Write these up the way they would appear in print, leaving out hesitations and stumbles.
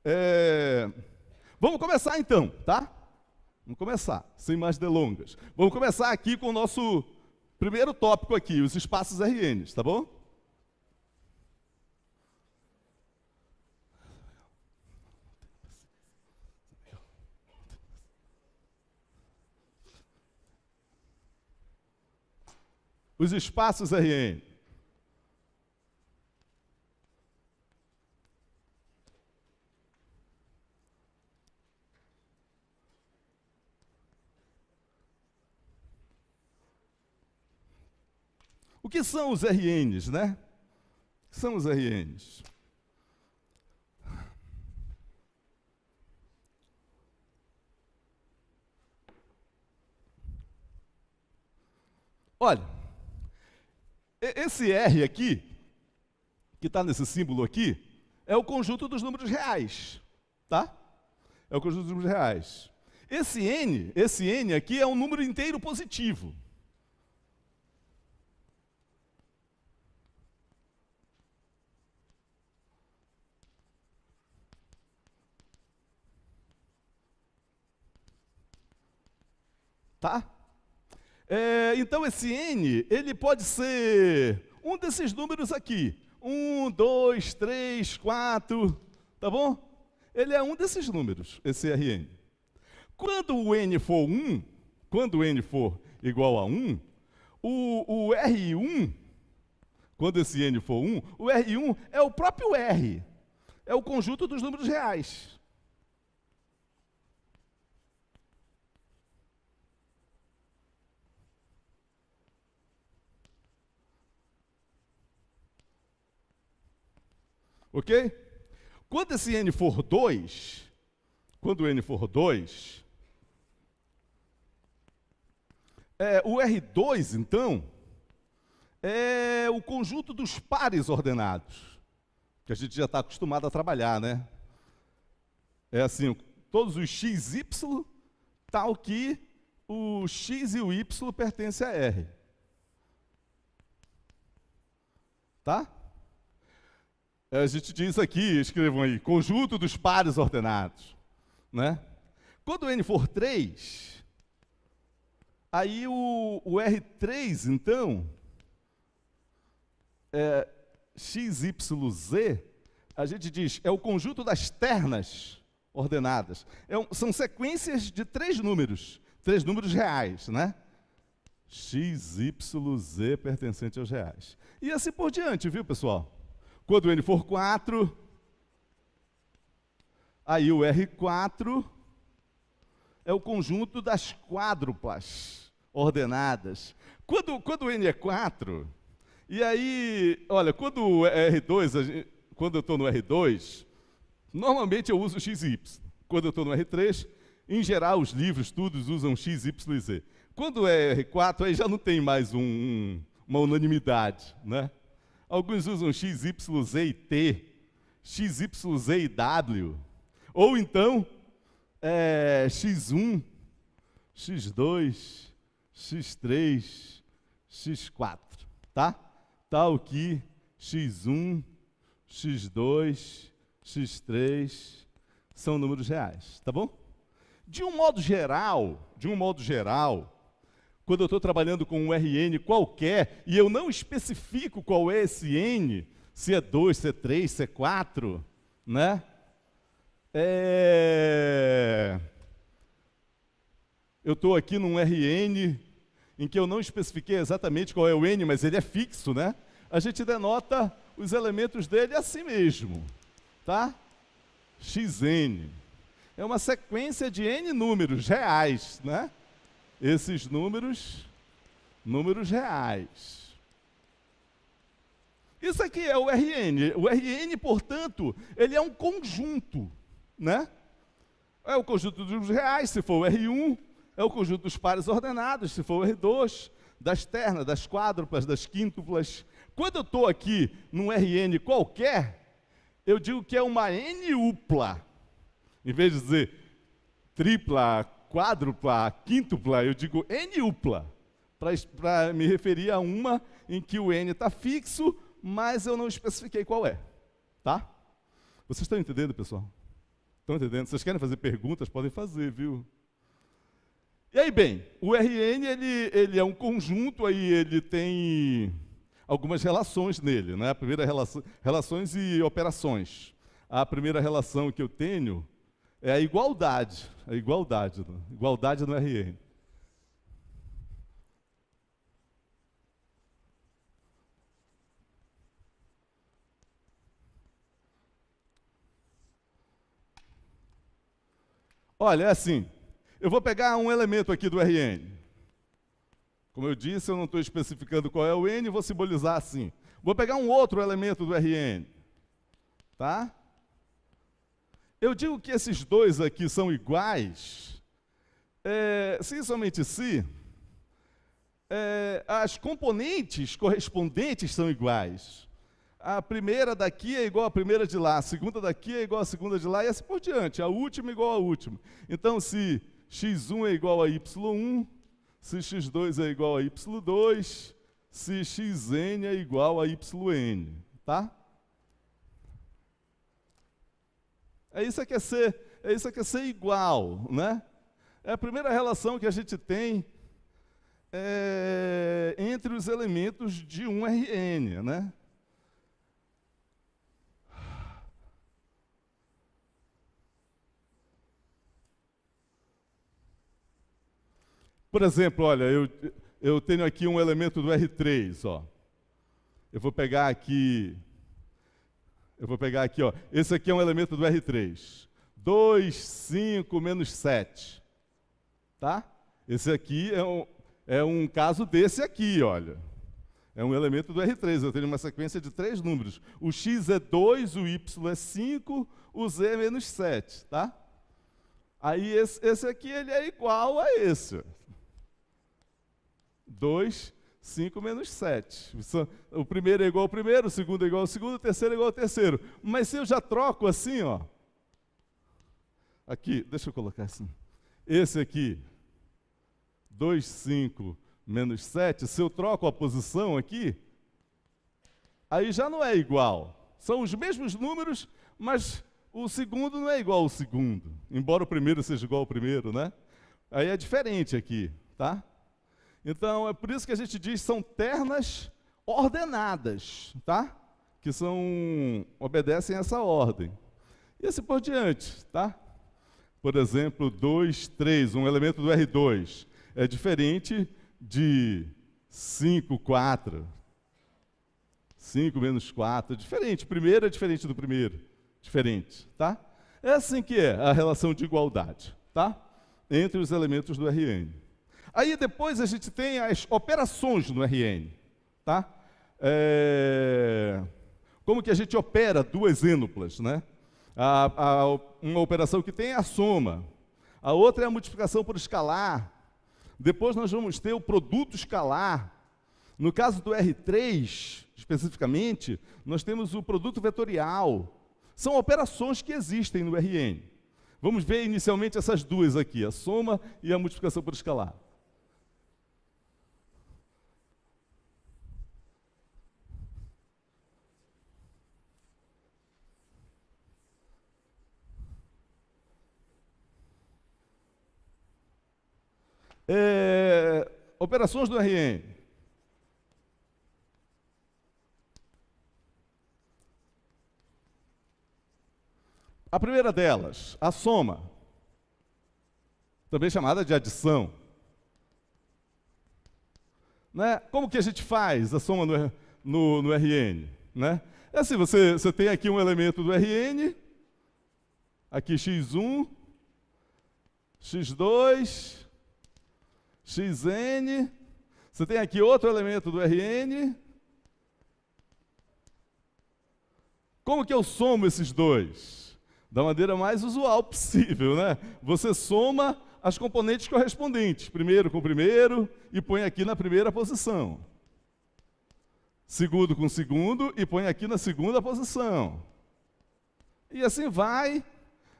É, Vamos começar então, tá? Vamos começar, sem mais delongas. Vamos começar aqui com o nosso primeiro tópico aqui, os espaços RNs, tá bom? Os espaços RN. O que são os RNs, né? O que são os RNs? Olha, esse R aqui, que está nesse símbolo aqui, é o conjunto dos números reais, tá? É o conjunto dos números reais. Esse N aqui é um número inteiro positivo. Tá? Então esse N, ele pode ser um desses números aqui. 1, 2, 3, 4, tá bom? Ele é um desses números, esse Rn. Quando o N for 1, quando o N for igual a 1, o R1, quando esse N for 1, o R1 é o próprio R. É o conjunto dos números reais. Ok? Quando esse N for 2, quando o N for 2, o R2, então, é o conjunto dos pares ordenados, que a gente já está acostumado a trabalhar, né? É assim, todos os x, y, tal que o x e o y pertencem a R. Tá? A gente diz aqui, escrevam aí, conjunto dos pares ordenados, né? Quando o N for 3, aí o R3, então, x, y, z, a gente diz, é o conjunto das ternas ordenadas. São sequências de três números reais, né? X, Y, Z pertencente aos reais. E assim por diante, viu, pessoal? Quando o N for 4, aí o R4 é o conjunto das quádruplas ordenadas. Quando o N é 4, e aí, olha, quando o R2, quando eu estou no R2, normalmente eu uso X e Y. Quando eu estou no R3, em geral, os livros todos usam X, Y e Z. Quando é R4, aí já não tem mais uma unanimidade, né? Alguns usam X, Y, Z e T, X, Y, Z e W, ou então X1, X2, X3, X4, tá? Tal que X1, X2, X3 são números reais, tá bom? De um modo geral, quando eu estou trabalhando com um Rn qualquer, e eu não especifico qual é esse N, se é 2, se é 3, se é 4, né? Eu estou aqui num Rn em que eu não especifiquei exatamente qual é o N, mas ele é fixo, né? A gente denota os elementos dele assim mesmo, tá? Xn. É uma sequência de N números reais, né? Esses números reais. Isso aqui é o Rn. O Rn, portanto, ele é um conjunto, né? É o conjunto dos números reais, se for o R1, é o conjunto dos pares ordenados, se for o R2, das ternas, das quádruplas, das quíntuplas. Quando eu estou aqui num Rn qualquer, eu digo que é uma N-upla. Em vez de dizer tripla, quádrupla, quíntupla, eu digo N-upla, para me referir a uma em que o N está fixo, mas eu não especifiquei qual é, tá? Vocês estão entendendo, pessoal? Estão entendendo? Vocês querem fazer perguntas? Podem fazer, viu? E aí, bem, o RN, ele é um conjunto, aí ele tem algumas relações nele, né? A primeira relação, relações e operações. A primeira relação que eu tenho é a igualdade no RN. Olha, é assim, eu vou pegar um elemento aqui do RN. Como eu disse, eu não estou especificando qual é o N, vou simbolizar assim. Vou pegar um outro elemento do RN, tá? Eu digo que esses dois aqui são iguais, se somente se, as componentes correspondentes são iguais. A primeira daqui é igual à primeira de lá, a segunda daqui é igual à segunda de lá, e assim por diante, a última é igual à última. Então, se x1 é igual a y1, se x2 é igual a y2, se xn é igual a yn, tá? Isso que é ser igual, né? É a primeira relação que a gente tem entre os elementos de um RN, né? Por exemplo, olha, eu tenho aqui um elemento do R3, ó. Eu vou pegar aqui, ó. Esse aqui é um elemento do R3. 2, 5, menos 7. Tá? Esse aqui é um caso desse aqui, olha. É um elemento do R3. Eu tenho uma sequência de 3 números. O x é 2, o y é 5, o z é menos 7. Tá? Aí esse aqui ele é igual a esse. 2, 5 menos 7. O primeiro é igual ao primeiro, o segundo é igual ao segundo, o terceiro é igual ao terceiro. Mas se eu já troco assim, ó. Aqui, deixa eu colocar assim. Esse aqui, 2, 5 menos 7, se eu troco a posição aqui, aí já não é igual. São os mesmos números, mas o segundo não é igual ao segundo. Embora o primeiro seja igual ao primeiro, né? Aí é diferente aqui, tá? Então, é por isso que a gente diz são ternas ordenadas, tá? Que obedecem a essa ordem. E assim por diante, tá? Por exemplo, 2, 3, um elemento do R2, é diferente de 5, 4. 5 menos 4, é diferente. O primeiro é diferente do primeiro. Diferente, tá? É assim que é a relação de igualdade, tá? Entre os elementos do RN. Aí depois a gente tem as operações no RN, tá? Como que a gente opera duas ênuplas, né? Uma operação que tem é a soma, a outra é a multiplicação por escalar. Depois nós vamos ter o produto escalar. No caso do R3, especificamente, nós temos o produto vetorial. São operações que existem no RN. Vamos ver inicialmente essas duas aqui, a soma e a multiplicação por escalar. Operações do RN. A primeira delas, a soma, também chamada de adição. Né? Como que a gente faz a soma no RN? Né? É assim, você tem aqui um elemento do RN, aqui x1, x2, xn, você tem aqui outro elemento do RN. Como que eu somo esses dois? Da maneira mais usual possível, né? Você soma as componentes correspondentes, primeiro com o primeiro, e põe aqui na primeira posição. Segundo com o segundo, e põe aqui na segunda posição. E assim vai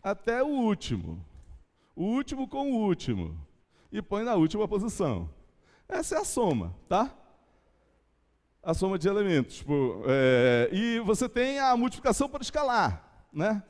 até o último. O último com o último. E põe na última posição. Essa é a soma, tá? A soma de elementos. E você tem a multiplicação por escalar, né?